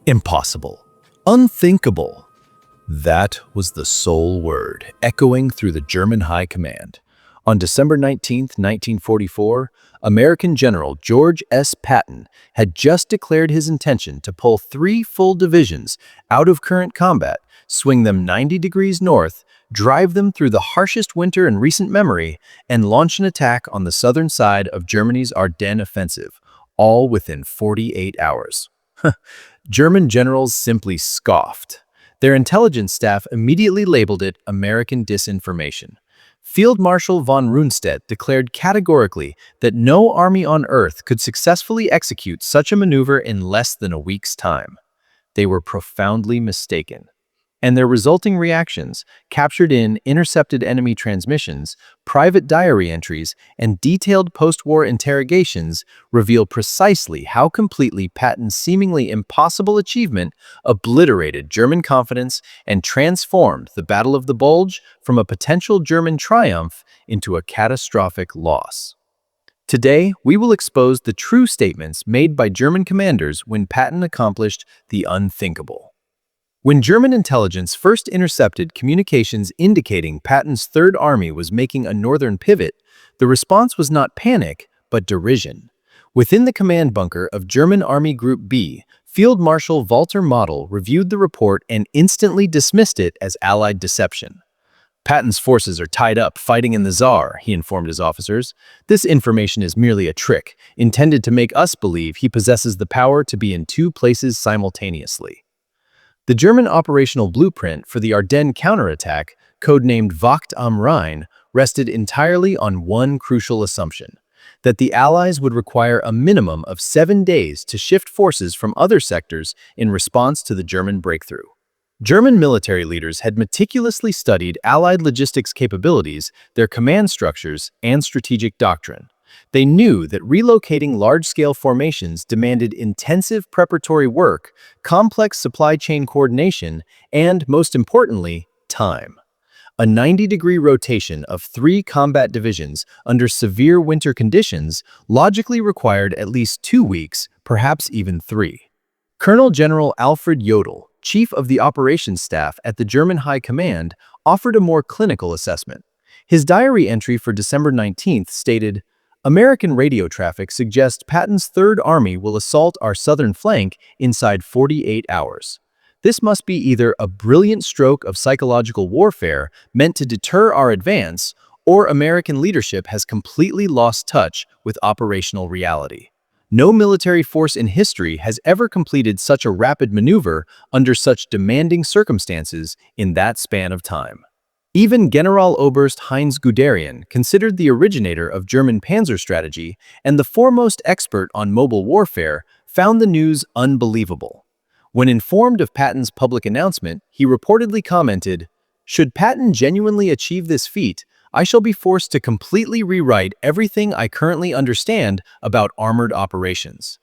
Impossible. Unthinkable. That was the sole word, echoing through the German High Command. On December 19, 1944, American General George S. Patton had just declared his intention to pull 3 full divisions out of current combat, swing them 90 degrees north, drive them through the harshest winter in recent memory, and launch an attack on the southern side of Germany's Ardennes offensive, all within 48 hours. German generals simply scoffed. Their intelligence staff immediately labeled it American disinformation. Field Marshal von Rundstedt declared categorically that no army on Earth could successfully execute such a maneuver in less than a week's time. They were profoundly mistaken. And their resulting reactions, captured in intercepted enemy transmissions, private diary entries, and detailed post-war interrogations, reveal precisely how completely Patton's seemingly impossible achievement obliterated German confidence and transformed the Battle of the Bulge from a potential German triumph into a catastrophic loss. Today, we will expose the true statements made by German commanders when Patton accomplished the unthinkable. When German intelligence first intercepted communications indicating Patton's Third Army was making a northern pivot, the response was not panic, but derision. Within the command bunker of German Army Group B, Field Marshal Walter Model reviewed the report and instantly dismissed it as Allied deception. "Patton's forces are tied up fighting in the Saar," he informed his officers. "This information is merely a trick, intended to make us believe he possesses the power to be in 2 places simultaneously." The German operational blueprint for the Ardennes counterattack, codenamed Wacht am Rhein, rested entirely on one crucial assumption: that the Allies would require a minimum of 7 days to shift forces from other sectors in response to the German breakthrough. German military leaders had meticulously studied Allied logistics capabilities, their command structures, and strategic doctrine. They knew that relocating large-scale formations demanded intensive preparatory work, complex supply chain coordination, and, most importantly, time. A 90-degree rotation of 3 combat divisions under severe winter conditions logically required at least 2 weeks, perhaps even 3. Colonel General Alfred Jodl, chief of the operations staff at the German High Command, offered a more clinical assessment. His diary entry for December 19th stated, "American radio traffic suggests Patton's Third Army will assault our southern flank inside 48 hours. This must be either a brilliant stroke of psychological warfare meant to deter our advance, or American leadership has completely lost touch with operational reality. No military force in history has ever completed such a rapid maneuver under such demanding circumstances in that span of time." Even Generaloberst Heinz Guderian, considered the originator of German panzer strategy and the foremost expert on mobile warfare, found the news unbelievable. When informed of Patton's public announcement, he reportedly commented, "Should Patton genuinely achieve this feat, I shall be forced to completely rewrite everything I currently understand about armored operations."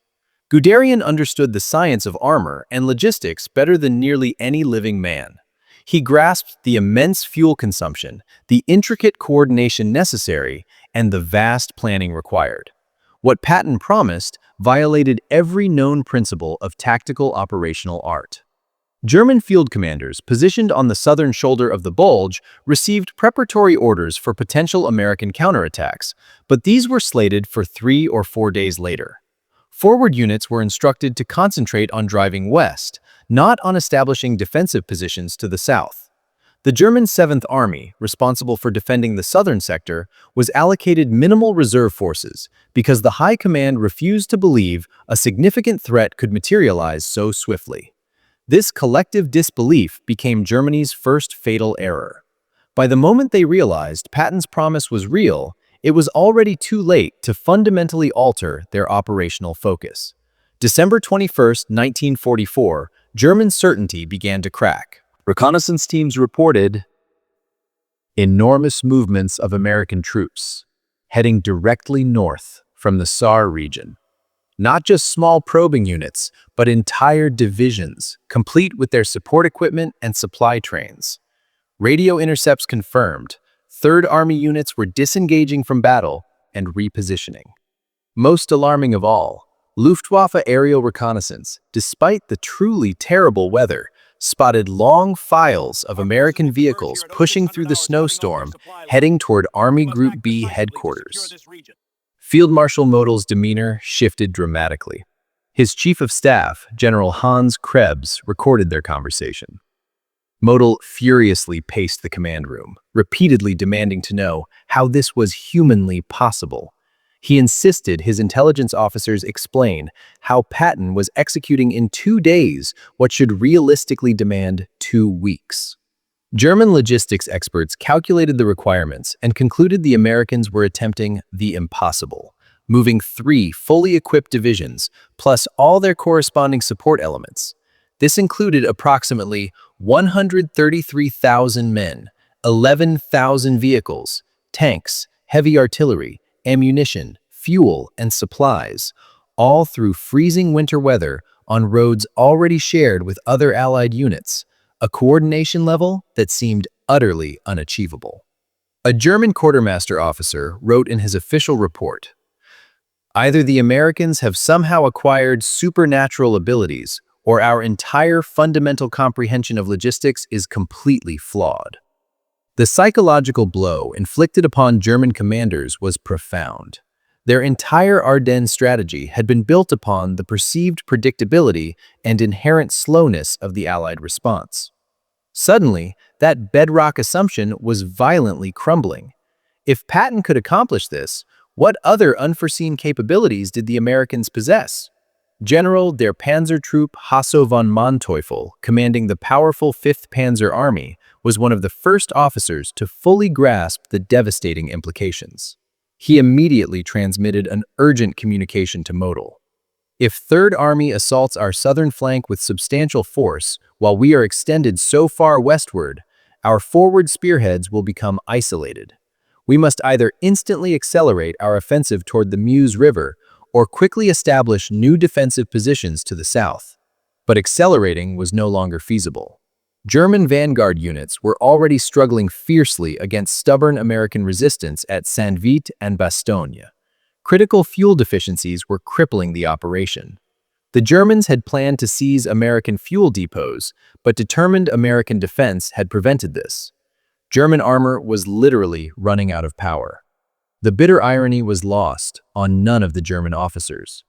Guderian understood the science of armor and logistics better than nearly any living man. He grasped the immense fuel consumption, the intricate coordination necessary, and the vast planning required. What Patton promised violated every known principle of tactical operational art. German field commanders positioned on the southern shoulder of the Bulge received preparatory orders for potential American counterattacks, but these were slated for 3 or 4 days later. Forward units were instructed to concentrate on driving west, not on establishing defensive positions to the south. The German 7th Army, responsible for defending the southern sector, was allocated minimal reserve forces because the High Command refused to believe a significant threat could materialize so swiftly. This collective disbelief became Germany's first fatal error. By the moment they realized Patton's promise was real, it was already too late to fundamentally alter their operational focus. December 21, 1944, German certainty began to crack. Reconnaissance teams reported enormous movements of American troops heading directly north from the Saar region. Not just small probing units, but entire divisions, complete with their support equipment and supply trains. Radio intercepts confirmed, Third Army units were disengaging from battle and repositioning. Most alarming of all, Luftwaffe aerial reconnaissance, despite the truly terrible weather, spotted long files of American vehicles pushing through the snowstorm, heading toward Army Group B headquarters. Field Marshal Jodl's demeanor shifted dramatically. His chief of staff, General Hans Krebs, recorded their conversation. Jodl furiously paced the command room, repeatedly demanding to know how this was humanly possible. He insisted his intelligence officers explain how Patton was executing in 2 days what should realistically demand 2 weeks. German logistics experts calculated the requirements and concluded the Americans were attempting the impossible, moving 3 fully equipped divisions, plus all their corresponding support elements. This included approximately 133,000 men, 11,000 vehicles, tanks, heavy artillery, ammunition, fuel, and supplies, all through freezing winter weather on roads already shared with other Allied units, a coordination level that seemed utterly unachievable. A German quartermaster officer wrote in his official report, "Either the Americans have somehow acquired supernatural abilities, or our entire fundamental comprehension of logistics is completely flawed." The psychological blow inflicted upon German commanders was profound. Their entire Ardennes strategy had been built upon the perceived predictability and inherent slowness of the Allied response. Suddenly, that bedrock assumption was violently crumbling. If Patton could accomplish this, what other unforeseen capabilities did the Americans possess? General der Panzertruppe Hasso von Manteuffel, commanding the powerful 5th Panzer Army, was one of the first officers to fully grasp the devastating implications. He immediately transmitted an urgent communication to Jodl. "If 3rd Army assaults our southern flank with substantial force, while we are extended so far westward, our forward spearheads will become isolated. We must either instantly accelerate our offensive toward the Meuse River or quickly establish new defensive positions to the south." But accelerating was no longer feasible. German vanguard units were already struggling fiercely against stubborn American resistance at Saint-Vit and Bastogne. Critical fuel deficiencies were crippling the operation. The Germans had planned to seize American fuel depots, but determined American defense had prevented this. German armor was literally running out of power. The bitter irony was lost on none of the German officers.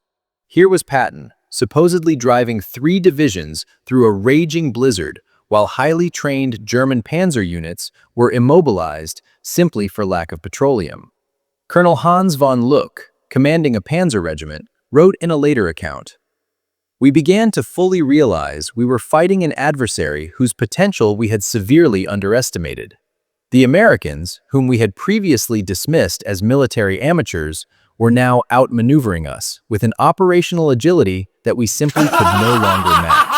Here was Patton, supposedly driving 3 divisions through a raging blizzard, while highly trained German panzer units were immobilized simply for lack of petroleum. Colonel Heinz von Rundstedt, commanding a panzer regiment, wrote in a later account, "We began to fully realize we were fighting an adversary whose potential we had severely underestimated. The Americans, whom we had previously dismissed as military amateurs, were now outmaneuvering us with an operational agility that we simply could no longer match."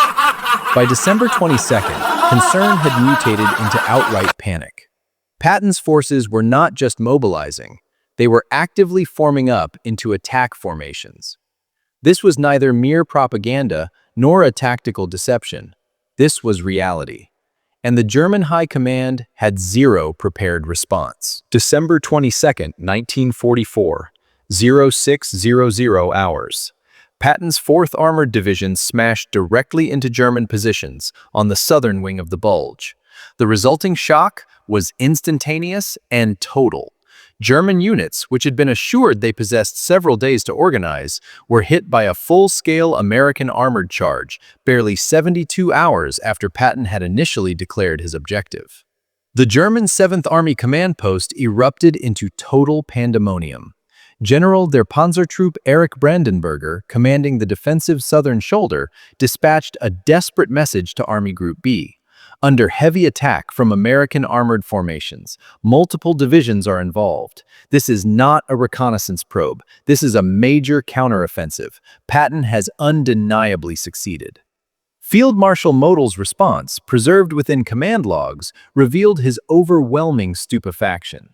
By December 22nd, concern had mutated into outright panic. Patton's forces were not just mobilizing, they were actively forming up into attack formations. This was neither mere propaganda nor a tactical deception. This was reality. And the German High Command had zero prepared response. December 22nd, 1944, 0600 hours. Patton's 4th Armored Division smashed directly into German positions on the southern wing of the Bulge. The resulting shock was instantaneous and total. German units, which had been assured they possessed several days to organize, were hit by a full-scale American armored charge barely 72 hours after Patton had initially declared his objective. The German 7th Army command post erupted into total pandemonium. General der Panzertruppe Erich Brandenberger, commanding the defensive southern shoulder, dispatched a desperate message to Army Group B. "Under heavy attack from American armored formations, multiple divisions are involved. This is not a reconnaissance probe. This is a major counteroffensive. Patton has undeniably succeeded." Field Marshal Jodl's response, preserved within command logs, revealed his overwhelming stupefaction.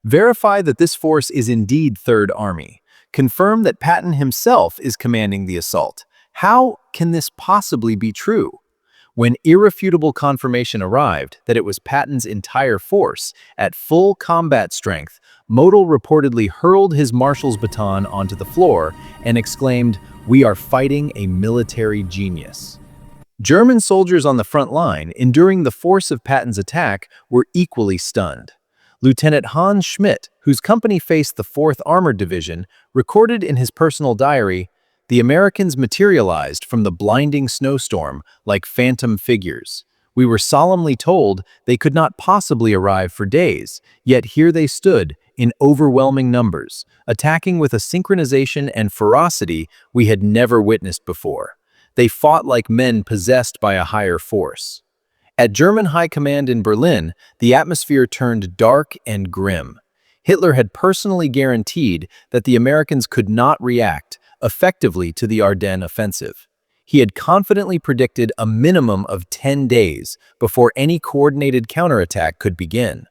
"Verify that this force is indeed 3rd Army. Confirm that Patton himself is commanding the assault. How can this possibly be true? When irrefutable confirmation arrived that it was Patton's entire force at full combat strength, Jodl reportedly hurled his marshal's baton onto the floor and exclaimed, "We are fighting a military genius." German soldiers on the front line, enduring the force of Patton's attack, were equally stunned. Lieutenant Hans Schmidt, whose company faced the 4th Armored Division, recorded in his personal diary, "The Americans materialized from the blinding snowstorm like phantom figures. We were solemnly told they could not possibly arrive for days, yet here they stood in overwhelming numbers, attacking with a synchronization and ferocity we had never witnessed before. They fought like men possessed by a higher force." At German High Command in Berlin, the atmosphere turned dark and grim. Hitler had personally guaranteed that the Americans could not react effectively to the Ardennes offensive. He had confidently predicted a minimum of 10 days before any coordinated counterattack could begin.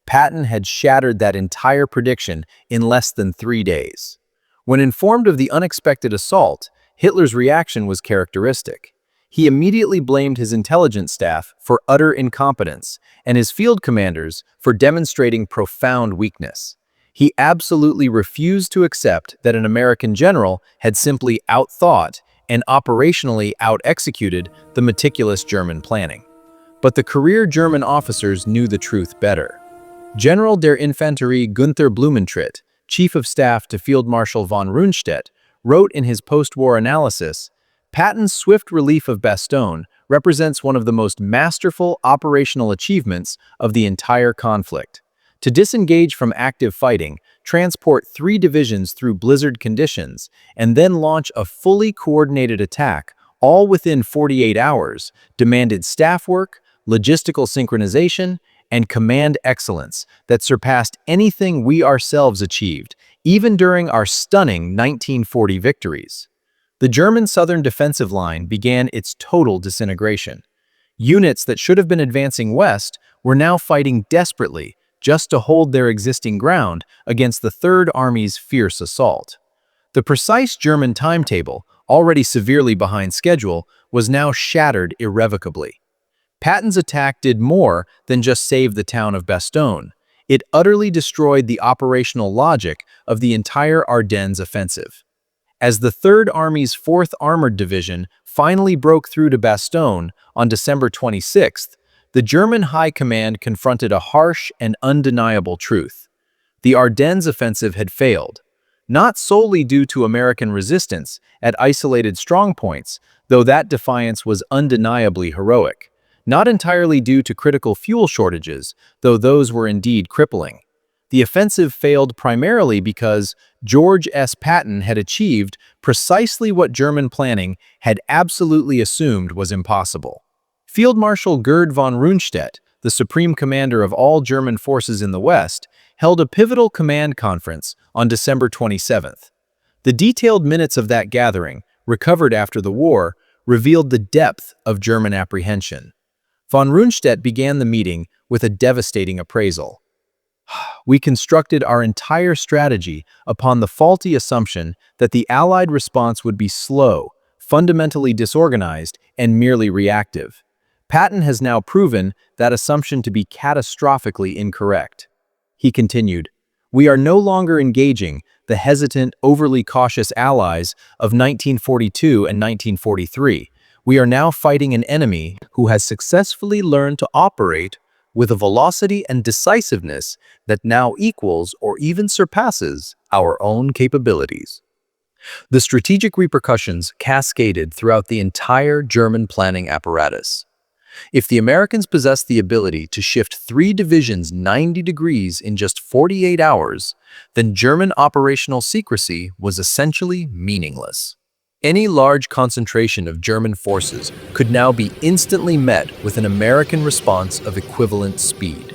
Patton had shattered that entire prediction in less than 3 days. When informed of the unexpected assault, Hitler's reaction was characteristic. He immediately blamed his intelligence staff for utter incompetence and his field commanders for demonstrating profound weakness. He absolutely refused to accept that an American general had simply outthought and operationally out-executed the meticulous German planning. But the career German officers knew the truth better. General der Infanterie Günther Blumentritt, Chief of Staff to Field Marshal von Rundstedt, wrote in his post-war analysis, "Patton's swift relief of Bastogne represents one of the most masterful operational achievements of the entire conflict. To disengage from active fighting, transport 3 divisions through blizzard conditions, and then launch a fully coordinated attack, all within 48 hours, demanded staff work, logistical synchronization, and command excellence that surpassed anything we ourselves achieved, even during our stunning 1940 victories." The German southern defensive line began its total disintegration. Units that should have been advancing west were now fighting desperately just to hold their existing ground against the Third Army's fierce assault. The precise German timetable, already severely behind schedule, was now shattered irrevocably. Patton's attack did more than just save the town of Bastogne. It utterly destroyed the operational logic of the entire Ardennes offensive. As the Third Army's 4th Armored Division finally broke through to Bastogne on December 26th, the German High Command confronted a harsh and undeniable truth. The Ardennes offensive had failed, not solely due to American resistance at isolated strongpoints, though that defiance was undeniably heroic, not entirely due to critical fuel shortages, though those were indeed crippling. The offensive failed primarily because George S. Patton had achieved precisely what German planning had absolutely assumed was impossible. Field Marshal Gerd von Rundstedt, the supreme commander of all German forces in the West, held a pivotal command conference on December 27th. The detailed minutes of that gathering, recovered after the war, revealed the depth of German apprehension. Von Rundstedt began the meeting with a devastating appraisal. "We constructed our entire strategy upon the faulty assumption that the Allied response would be slow, fundamentally disorganized, and merely reactive. Patton has now proven that assumption to be catastrophically incorrect." He continued, "We are no longer engaging the hesitant, overly cautious allies of 1942 and 1943. We are now fighting an enemy who has successfully learned to operate with a velocity and decisiveness that now equals or even surpasses our own capabilities." The strategic repercussions cascaded throughout the entire German planning apparatus. If the Americans possessed the ability to shift 3 divisions 90 degrees in just 48 hours, then German operational secrecy was essentially meaningless. Any large concentration of German forces could now be instantly met with an American response of equivalent speed.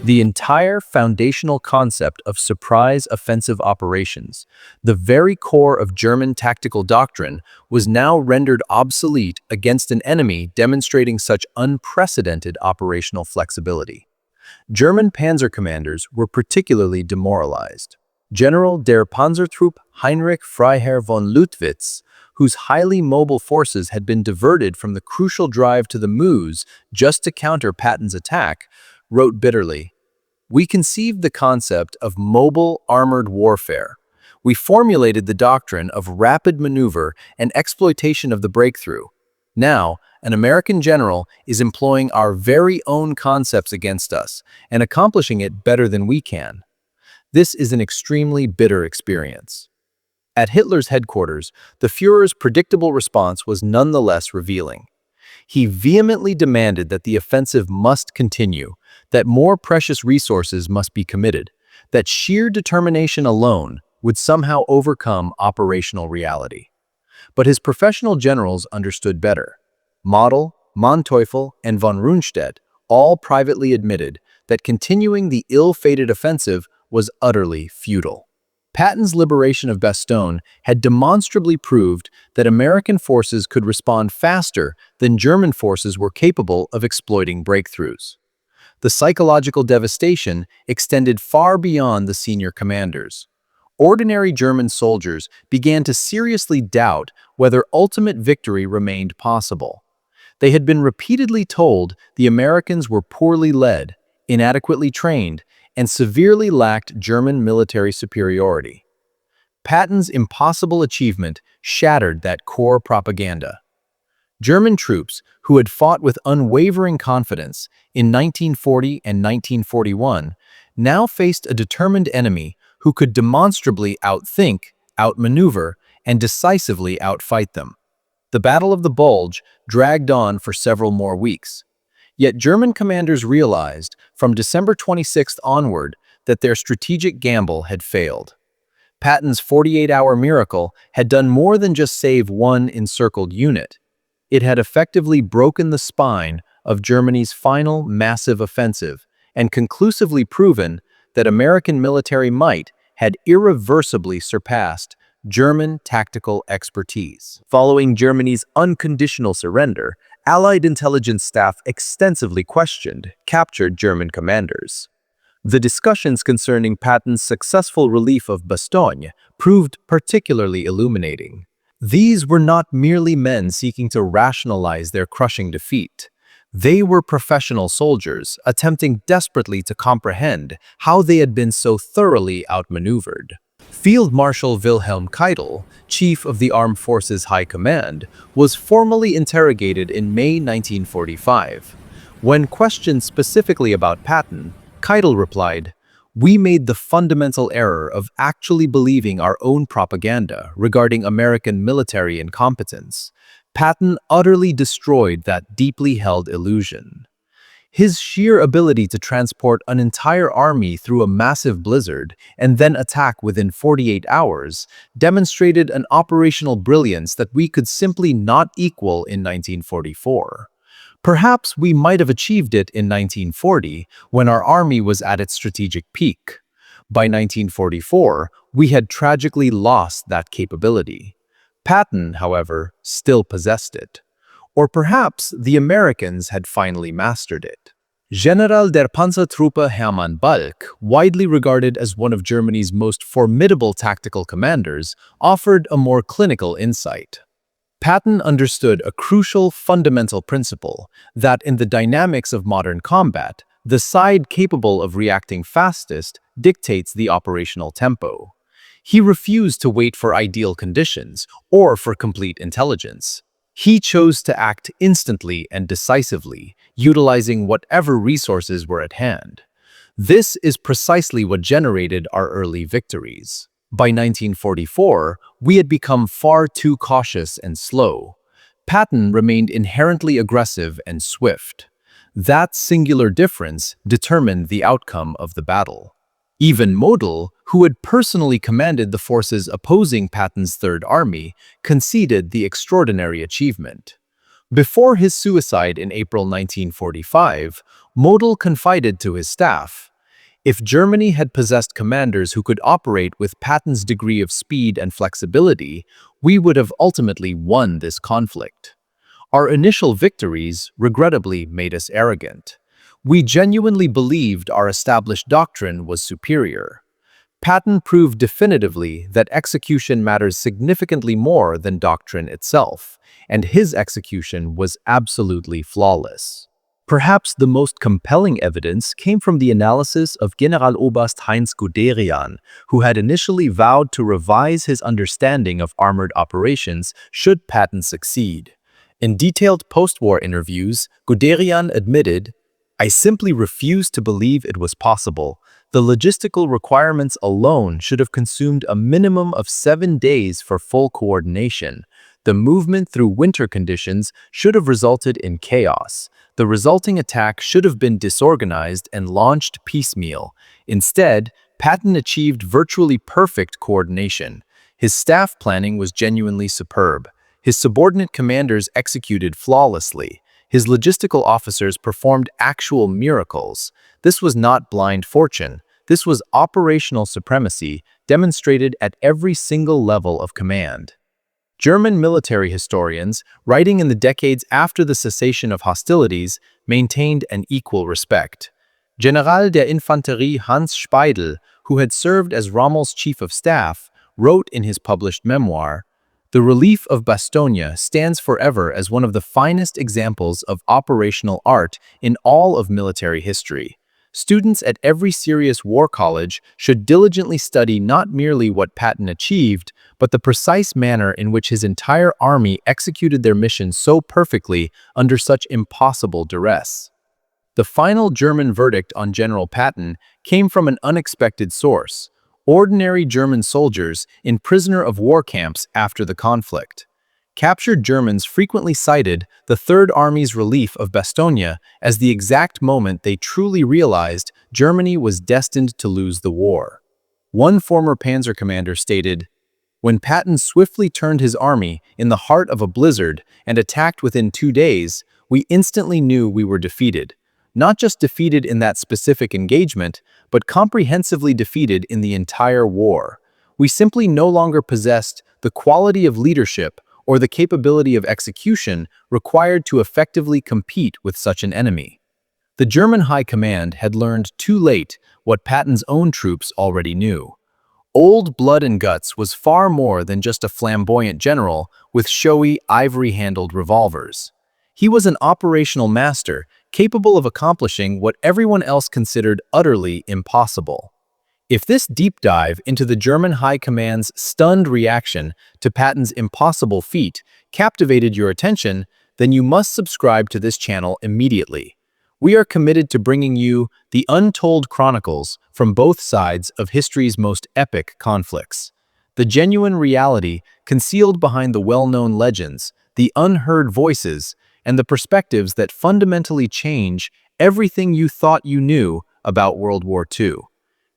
The entire foundational concept of surprise offensive operations, the very core of German tactical doctrine, was now rendered obsolete against an enemy demonstrating such unprecedented operational flexibility. German panzer commanders were particularly demoralized. General der Panzertruppe Heinrich Freiherr von Luttwitz, whose highly mobile forces had been diverted from the crucial drive to the Meuse just to counter Patton's attack, wrote bitterly, "We conceived the concept of mobile armored warfare. We formulated the doctrine of rapid maneuver and exploitation of the breakthrough. Now, an American general is employing our very own concepts against us and accomplishing it better than we can. This is an extremely bitter experience." At Hitler's headquarters, the Führer's predictable response was nonetheless revealing. He vehemently demanded that the offensive must continue, that more precious resources must be committed, that sheer determination alone would somehow overcome operational reality. But his professional generals understood better. Model, Manteuffel, and von Rundstedt all privately admitted that continuing the ill-fated offensive was utterly futile. Patton's liberation of Bastogne had demonstrably proved that American forces could respond faster than German forces were capable of exploiting breakthroughs. The psychological devastation extended far beyond the senior commanders. Ordinary German soldiers began to seriously doubt whether ultimate victory remained possible. They had been repeatedly told the Americans were poorly led, inadequately trained, and severely lacked German military superiority. Patton's impossible achievement shattered that core propaganda. German troops, who had fought with unwavering confidence in 1940 and 1941, now faced a determined enemy who could demonstrably outthink, outmaneuver, and decisively outfight them. The Battle of the Bulge dragged on for several more weeks. Yet German commanders realized, from December 26th onward, that their strategic gamble had failed. Patton's 48-hour miracle had done more than just save one encircled unit. It had effectively broken the spine of Germany's final massive offensive and conclusively proven that American military might had irreversibly surpassed German tactical expertise. Following Germany's unconditional surrender, Allied intelligence staff extensively questioned captured German commanders. The discussions concerning Patton's successful relief of Bastogne proved particularly illuminating. These were not merely men seeking to rationalize their crushing defeat. They were professional soldiers attempting desperately to comprehend how they had been so thoroughly outmaneuvered. Field Marshal Wilhelm Keitel, chief of the Armed Forces High Command, was formally interrogated in May 1945. When questioned specifically about Patton, Keitel replied, "We made the fundamental error of actually believing our own propaganda regarding American military incompetence. Patton utterly destroyed that deeply held illusion." His sheer ability to transport an entire army through a massive blizzard and then attack within 48 hours demonstrated an operational brilliance that we could simply not equal in 1944. Perhaps we might have achieved it in 1940 when our army was at its strategic peak. By 1944, we had tragically lost that capability. Patton, however, still possessed it. Or perhaps the Americans had finally mastered it. General der Panzertruppe Hermann Bulge, widely regarded as one of Germany's most formidable tactical commanders, offered a more clinical insight. Patton understood a crucial fundamental principle that in the dynamics of modern combat, the side capable of reacting fastest dictates the operational tempo. He refused to wait for ideal conditions or for complete intelligence. He chose to act instantly and decisively, utilizing whatever resources were at hand. This is precisely what generated our early victories. By 1944, we had become far too cautious and slow. Patton remained inherently aggressive and swift. That singular difference determined the outcome of the battle. Even Jodl, who had personally commanded the forces opposing Patton's Third Army, conceded the extraordinary achievement. Before his suicide in April 1945, Jodl confided to his staff, "If Germany had possessed commanders who could operate with Patton's degree of speed and flexibility, we would have ultimately won this conflict. Our initial victories, regrettably, made us arrogant. We genuinely believed our established doctrine was superior." Patton proved definitively that execution matters significantly more than doctrine itself, and his execution was absolutely flawless. Perhaps the most compelling evidence came from the analysis of Generaloberst Heinz Guderian, who had initially vowed to revise his understanding of armored operations should Patton succeed. In detailed post-war interviews, Guderian admitted, "I simply refused to believe it was possible. The logistical requirements alone should have consumed a minimum of 7 days for full coordination. The movement through winter conditions should have resulted in chaos. The resulting attack should have been disorganized and launched piecemeal. Instead, Patton achieved virtually perfect coordination. His staff planning was genuinely superb. His subordinate commanders executed flawlessly. His logistical officers performed actual miracles. This was not blind fortune. This was operational supremacy demonstrated at every single level of command." German military historians, writing in the decades after the cessation of hostilities, maintained an equal respect. General der Infanterie Hans Speidel, who had served as Rommel's chief of staff, wrote in his published memoir, "The relief of Bastogne stands forever as one of the finest examples of operational art in all of military history. Students at every serious war college should diligently study not merely what Patton achieved, but the precise manner in which his entire army executed their mission so perfectly under such impossible duress." The final German verdict on General Patton came from an unexpected source: ordinary German soldiers in prisoner of war camps after the conflict. Captured Germans frequently cited the Third Army's relief of Bastogne as the exact moment they truly realized Germany was destined to lose the war. One former panzer commander stated, "When Patton swiftly turned his army in the heart of a blizzard and attacked within 2 days, we instantly knew we were defeated. Not just defeated in that specific engagement, but comprehensively defeated in the entire war. We simply no longer possessed the quality of leadership or the capability of execution required to effectively compete with such an enemy." The German High Command had learned too late what Patton's own troops already knew. Old Blood and Guts was far more than just a flamboyant general with showy, ivory-handled revolvers. He was an operational master capable of accomplishing what everyone else considered utterly impossible. If this deep dive into the German High Command's stunned reaction to Patton's impossible feat captivated your attention, then you must subscribe to this channel immediately. We are committed to bringing you the untold chronicles from both sides of history's most epic conflicts. The genuine reality concealed behind the well-known legends, the unheard voices, and the perspectives that fundamentally change everything you thought you knew about World War II.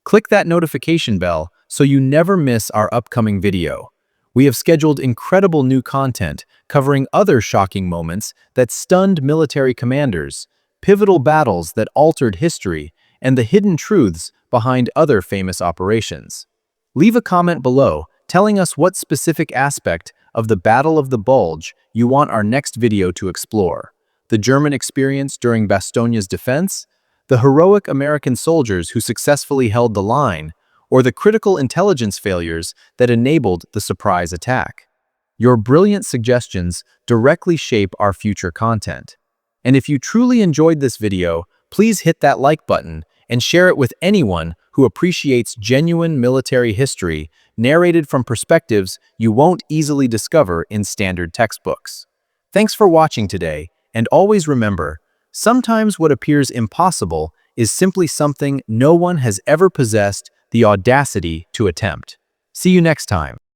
Click that notification bell so you never miss our upcoming video. We have scheduled incredible new content covering other shocking moments that stunned military commanders, pivotal battles that altered history, and the hidden truths behind other famous operations. Leave a comment below telling us what specific aspect of the Battle of the Bulge you want our next video to explore. The German experience during Bastogne's defense, the heroic American soldiers who successfully held the line, or the critical intelligence failures that enabled the surprise attack. Your brilliant suggestions directly shape our future content. And if you truly enjoyed this video, please hit that like button and share it with anyone who appreciates genuine military history narrated from perspectives you won't easily discover in standard textbooks. Thanks for watching today, and always remember, sometimes what appears impossible is simply something no one has ever possessed the audacity to attempt. See you next time.